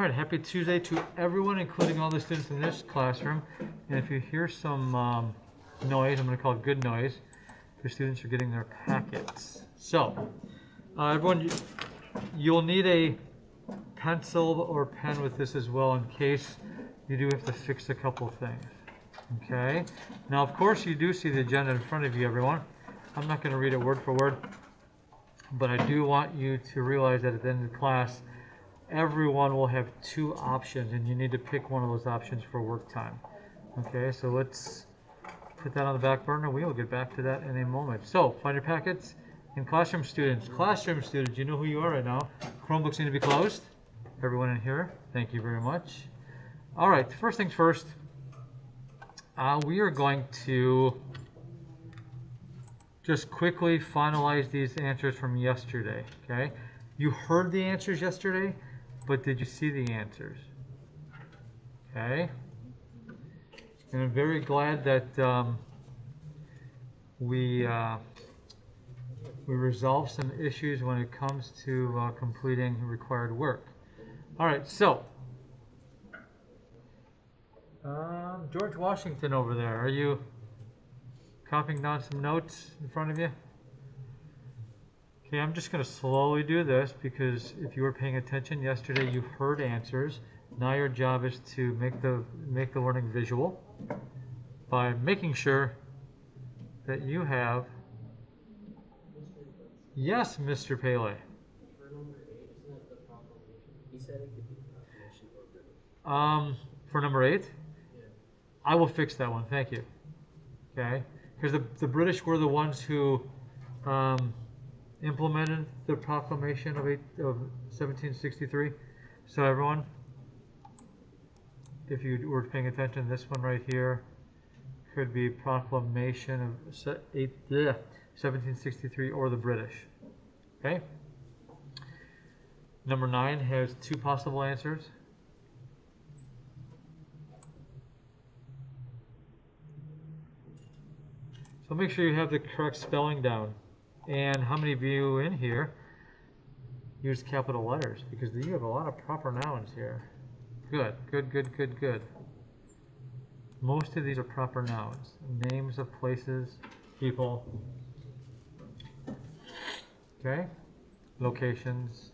right, happy Tuesday to everyone, including all the students in this classroom. And if you hear some noise, I'm going to call it good noise. The students are getting their packets. So, everyone, you'll need a pencil or pen with this as well in case you do have to fix a couple of things. Okay? Now, of course, you do see the agenda in front of you, everyone. I'm not going to read it word for word, but I do want you to realize that at the end of the class, everyone will have two options, and you need to pick one of those options for work time. Okay, so let's put that on the back burner. We will get back to that in a moment. So, find your packets. And classroom students, you know who you are right now. Chromebooks need to be closed. Everyone in here, thank you very much. All right, first things first, we are going to just quickly finalize these answers from yesterday, okay? You heard the answers yesterday, but did you see the answers? Okay? And I'm very glad that we resolved some issues when it comes to completing required work. All right, so George Washington over there, are you copying down some notes in front of you? Okay, I'm just going to slowly do this because if you were paying attention yesterday, you heard answers. Now your job is to make the learning visual by making sure that you have. Yes, Mr. Pele. For number 8, isn't it the proclamation? He said it could be proclamation or British. For number 8, Yeah. I will fix that one. Thank you. Okay, because the British were the ones who implemented the proclamation of 1763. So everyone, if you were paying attention, this one right here could be proclamation of 1763 or the British. Okay. Number 9 has 2 possible answers. So make sure you have the correct spelling down. And how many of you in here use capital letters? Because you have a lot of proper nouns here. Good, good, good, good, good. Most of these are proper nouns. Names of places, people. Okay? Locations.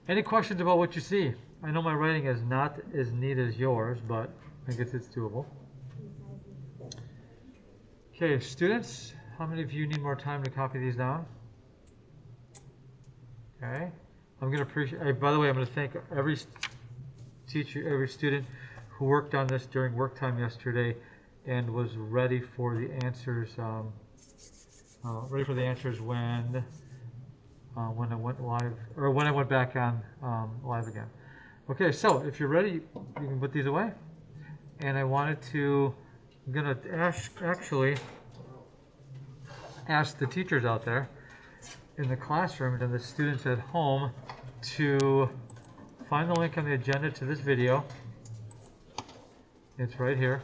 Any questions about what you see? I know my writing is not as neat as yours, but I guess it's doable. Okay, students, how many of you need more time to copy these down? Okay. I'm going to appreciate, by the way, I'm going to thank every teacher, every student who worked on this during work time yesterday and was ready for the answers, when I went live, or when I went back on live again. Okay, so if you're ready, you can put these away. And I wanted to, I'm going to actually ask the teachers out there in the classrooms and the students at home to find the link on the agenda to this video. It's right here.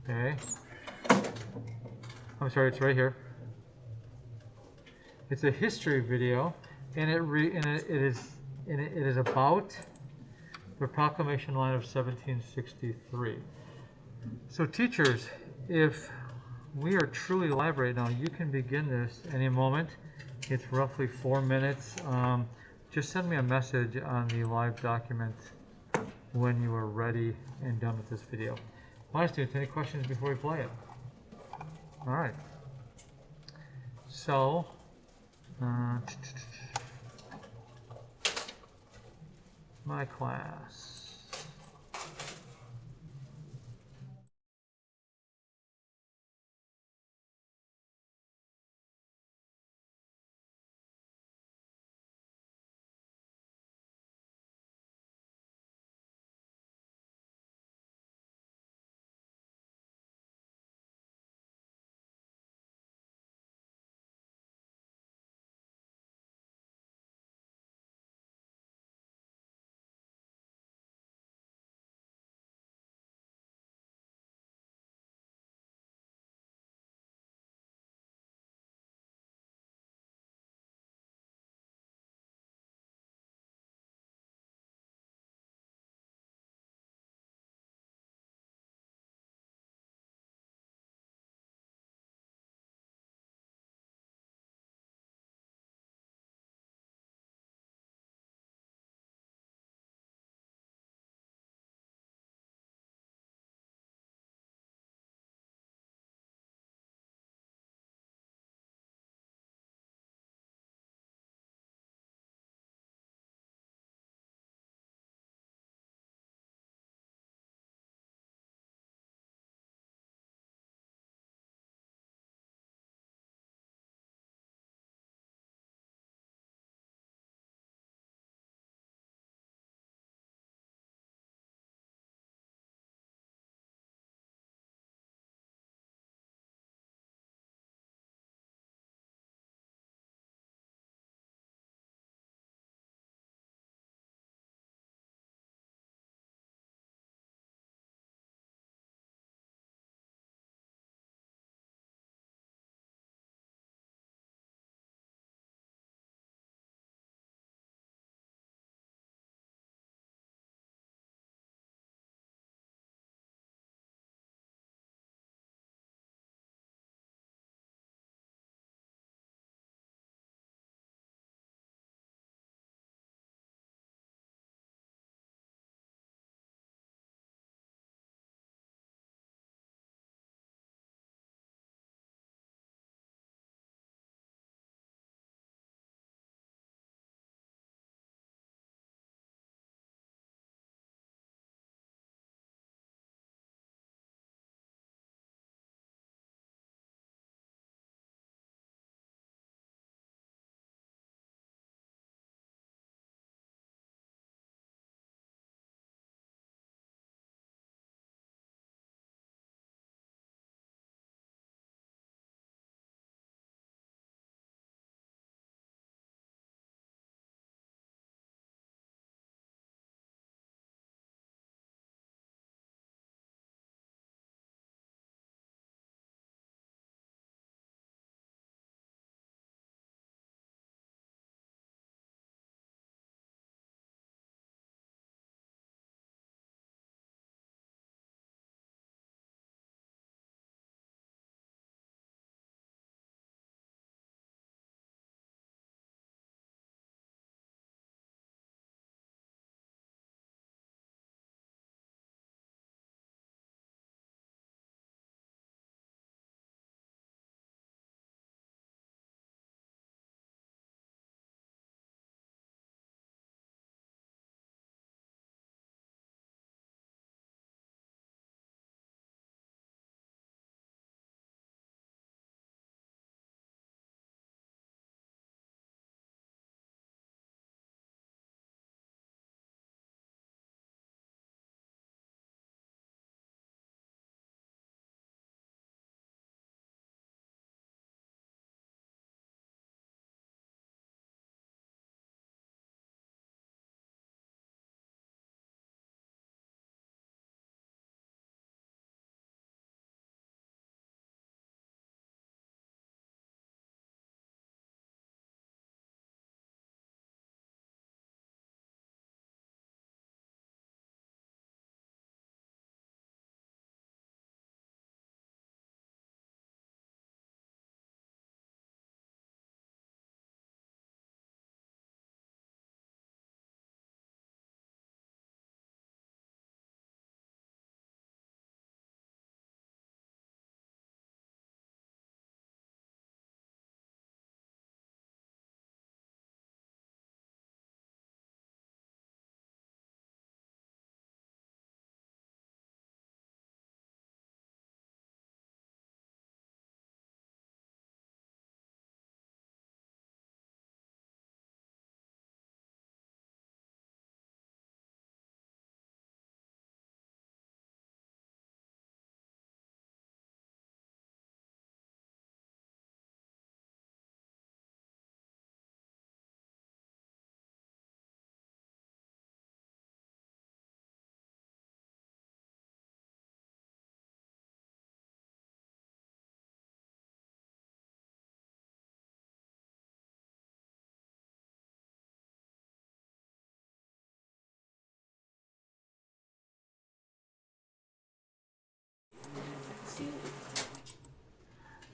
Okay. I'm sorry, it's right here. It's a history video, and it is about the proclamation line of 1763. So teachers, if we are truly live right now, you can begin this any moment. It's roughly 4 minutes. Just send me a message on the live document when you are ready and done with this video. My students, any questions before we play it? All right. So, my class.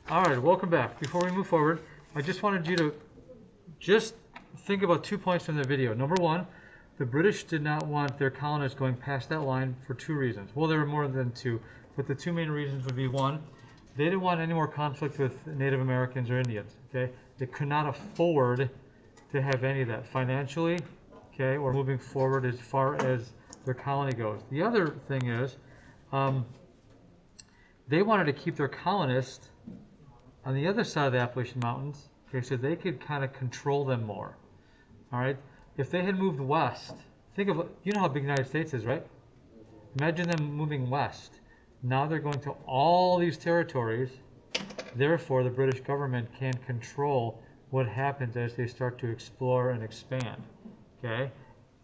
All right, welcome back. Before we move forward, I just wanted you to just think about 2 points from the video. Number one, the British did not want their colonists going past that line for 2 reasons. Well, there were more than 2, but the 2 main reasons would be, one, they didn't want any more conflict with Native Americans or Indians, okay? They could not afford to have any of that financially, okay, or moving forward as far as their colony goes. The other thing is, they wanted to keep their colonists on the other side of the Appalachian Mountains, okay, so they could kind of control them more. All right? If they had moved west, think of, you know how big the United States is, right? Imagine them moving west. Now they're going to all these territories. Therefore, the British government can control what happens as they start to explore and expand. Okay?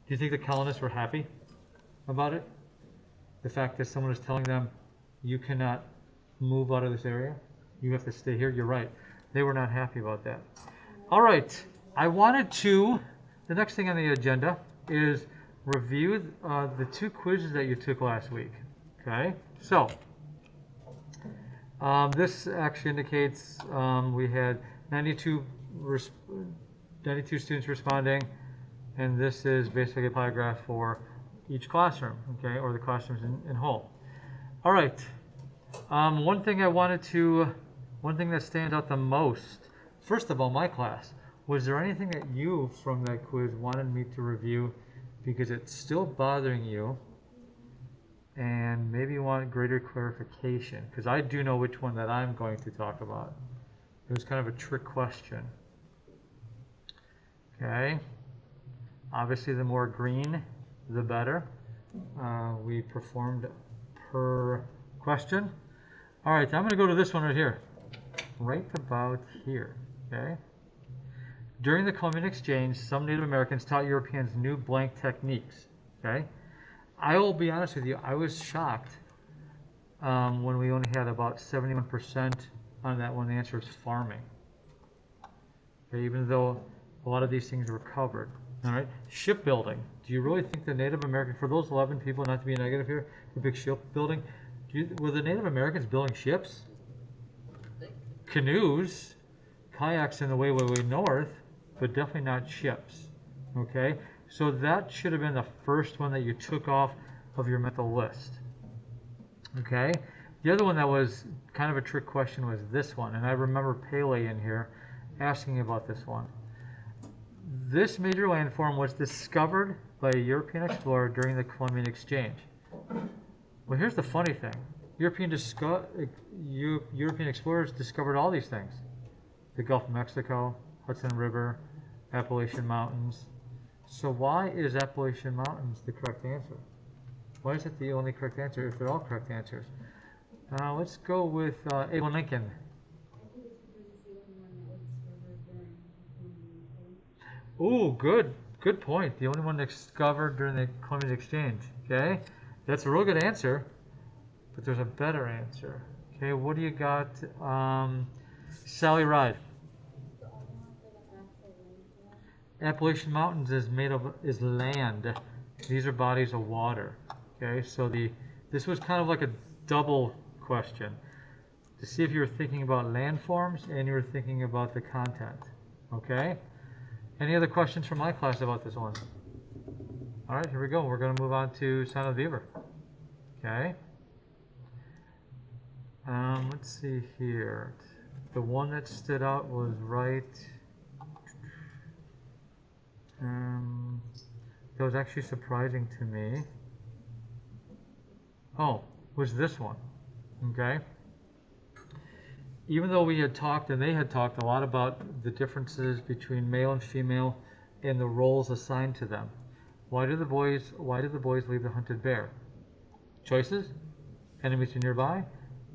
Do you think the colonists were happy about it? The fact that someone is telling them, you cannot move out of this area? You have to stay here? You're right. They were not happy about that. All right. I wanted to, the next thing on the agenda is review the 2 quizzes that you took last week. Okay? So, this actually indicates we had 92 students responding, and this is basically a polygraph for each classroom, okay, or the classrooms in whole. All right. One thing that stands out the most, first of all, my class, was there anything that you from that quiz wanted me to review because it's still bothering you and maybe you want greater clarification? Because I do know which one that I'm going to talk about. It was kind of a trick question. Okay. Obviously, the more green, the better. We performed per question. All right, I'm going to go to this one right here. Right about here, okay? During the Columbian Exchange, some Native Americans taught Europeans new blank techniques, okay? I will be honest with you, I was shocked when we only had about 71% on that one. The answer is farming. Okay, even though a lot of these things were covered. All right, shipbuilding. Do you really think the Native American, for those 11 people, not to be negative here, the big shipbuilding, were the Native Americans building ships? Canoes, kayaks in the way north, but definitely not ships. Okay, so that should have been the first one that you took off of your mental list. Okay, the other one that was kind of a trick question was this one, and I remember Pele in here asking about this one. This major landform was discovered by a European explorer during the Columbian Exchange. Well, here's the funny thing. European explorers discovered all these things. The Gulf of Mexico, Hudson River, Appalachian Mountains. So why is Appalachian Mountains the correct answer? Why is it the only correct answer if they're all correct answers? Let's go with Abraham Lincoln. Ooh, good point. The only one discovered during the Columbian Exchange. Okay, that's a real good answer, but there's a better answer. Okay, what do you got? Sally Ride. Appalachian Mountains is land. These are bodies of water. Okay, so this was kind of like a double question to see if you were thinking about landforms and you were thinking about the content. Okay. Any other questions from my class about this one? All right, here we go. We're going to move on to Son of Beaver. Okay. Let's see here. The one that stood out was right. That was actually surprising to me. Oh, was this one. Okay. Even though we had talked and they had talked a lot about the differences between male and female and the roles assigned to them. Why did the boys leave the hunted bear? Choices? Enemies are nearby.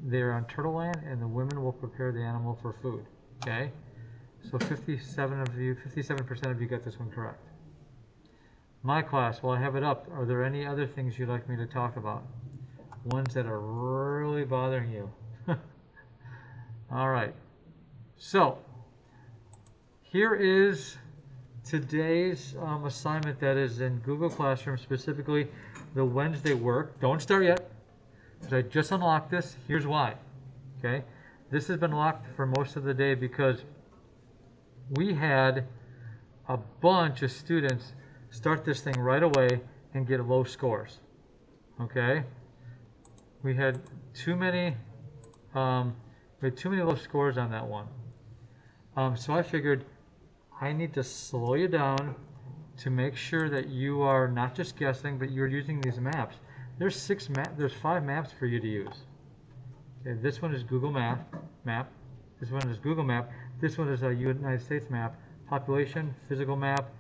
They're on Turtle Land and the women will prepare the animal for food. Okay? So 57% of you got this one correct. My class, while I have it up, are there any other things you'd like me to talk about? Ones that are really bothering you. All right. So, here is today's assignment that is in Google Classroom, specifically the Wednesday work. Don't start yet. I just unlocked this. Here's why. Okay, this has been locked for most of the day because we had a bunch of students start this thing right away and get low scores. Okay, we had too many low scores on that one. So I figured I need to slow you down to make sure that you are not just guessing, but you're using these maps. There's 5 maps for you to use. Okay, this one is Google Map. This one is Google Map. This one is a United States map, population, physical map,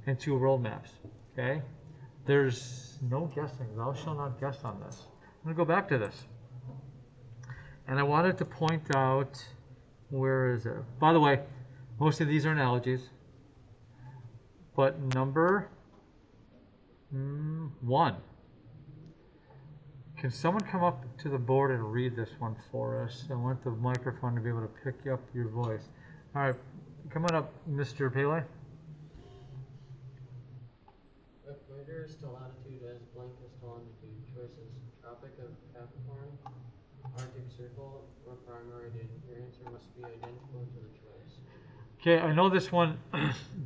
and 2 world maps. Okay, there's no guessing. Thou shalt not guess on this. I'm gonna go back to this, and I wanted to point out, where is it? By the way, most of these are analogies, but number 1. Can someone come up to the board and read this one for us? I want the microphone to be able to pick up your voice. All right, come on up, Mr. Pele. Equator to latitude as blankest to longitude. Choices: Tropic of Capricorn, Arctic Circle, or Prime Meridian. Your answer must be identical to the choice. Okay, I know this one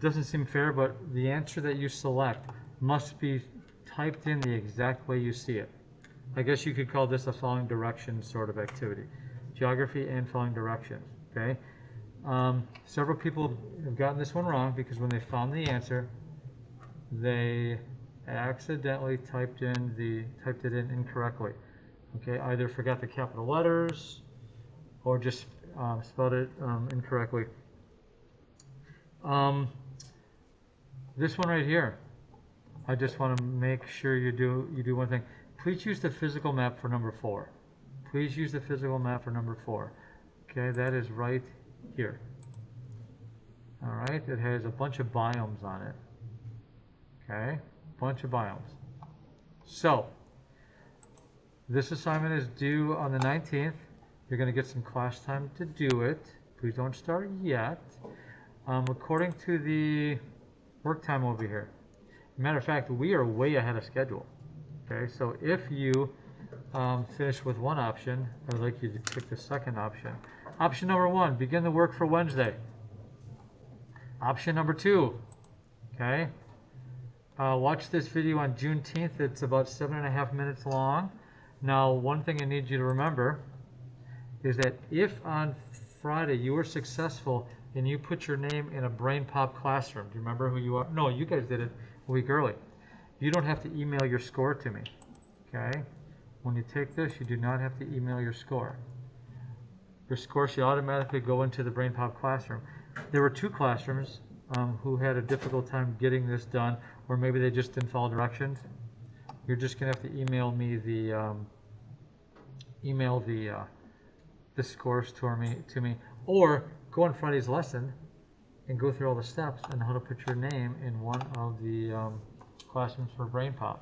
doesn't seem fair, but the answer that you select must be typed in the exact way you see it. I guess you could call this a following directions sort of activity. Geography and following directions, okay? Several people have gotten this one wrong because when they found the answer, they accidentally typed it in incorrectly. Okay, either forgot the capital letters or just spelled it incorrectly. This one right here, I just want to make sure you do one thing. Please use the physical map for number 4. Please use the physical map for number 4. Okay, that is right here. All right, it has a bunch of biomes on it. Okay, bunch of biomes. So, this assignment is due on the 19th. You're going to get some class time to do it. Please don't start yet. According to the work time over here. Matter of fact, we are way ahead of schedule. Okay, so if you finish with one option, I would like you to pick the second option. Option number 1, begin the work for Wednesday. Option number 2, okay, watch this video on Juneteenth. It's about 7.5 minutes long. Now, one thing I need you to remember is that if on Friday you were successful and you put your name in a BrainPop classroom, do you remember who you are? No, you guys did it a week early. You don't have to email your score to me, okay? When you take this, you do not have to email your score. Your score should automatically go into the BrainPop classroom. There were 2 classrooms who had a difficult time getting this done, or maybe they just didn't follow directions. You're just gonna have to email me the scores to me, or go on Friday's lesson and go through all the steps on how to put your name in one of the classrooms for BrainPop.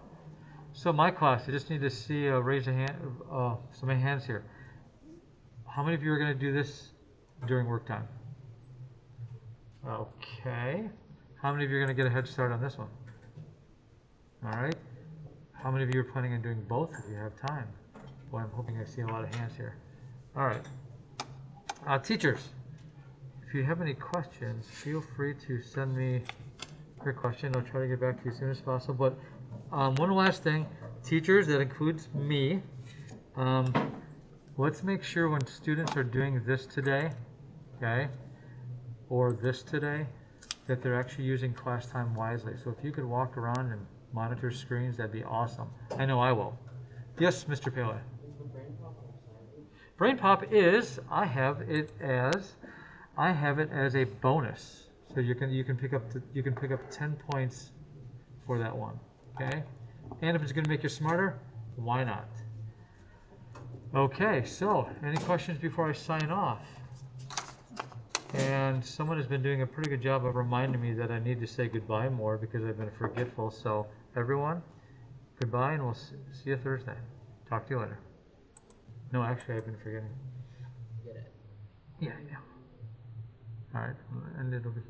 So my class, I just need to see raise a hand, some hands here. How many of you are going to do this during work time? Okay. How many of you are going to get a head start on this one? All right. How many of you are planning on doing both if you have time? Boy, I'm hoping I see a lot of hands here. All right. Teachers, if you have any questions, feel free to send me your question. I'll try to get back to you as soon as possible. But one last thing, teachers, that includes me, let's make sure when students are doing this today, okay, or this today, that they're actually using class time wisely. So if you could walk around and monitor screens, that'd be awesome. I know I will. Yes, Mr. Pele. Is the BrainPop website? BrainPop is, I have it as a bonus. So you can pick up 10 points for that one. Okay? And if it's going to make you smarter, why not? Okay, so any questions before I sign off? And someone has been doing a pretty good job of reminding me that I need to say goodbye more because I've been forgetful. So everyone, goodbye, and we'll see you Thursday. Talk to you later. No, actually, I've been forgetting. Get it. Yeah. All right, I'll end it over here.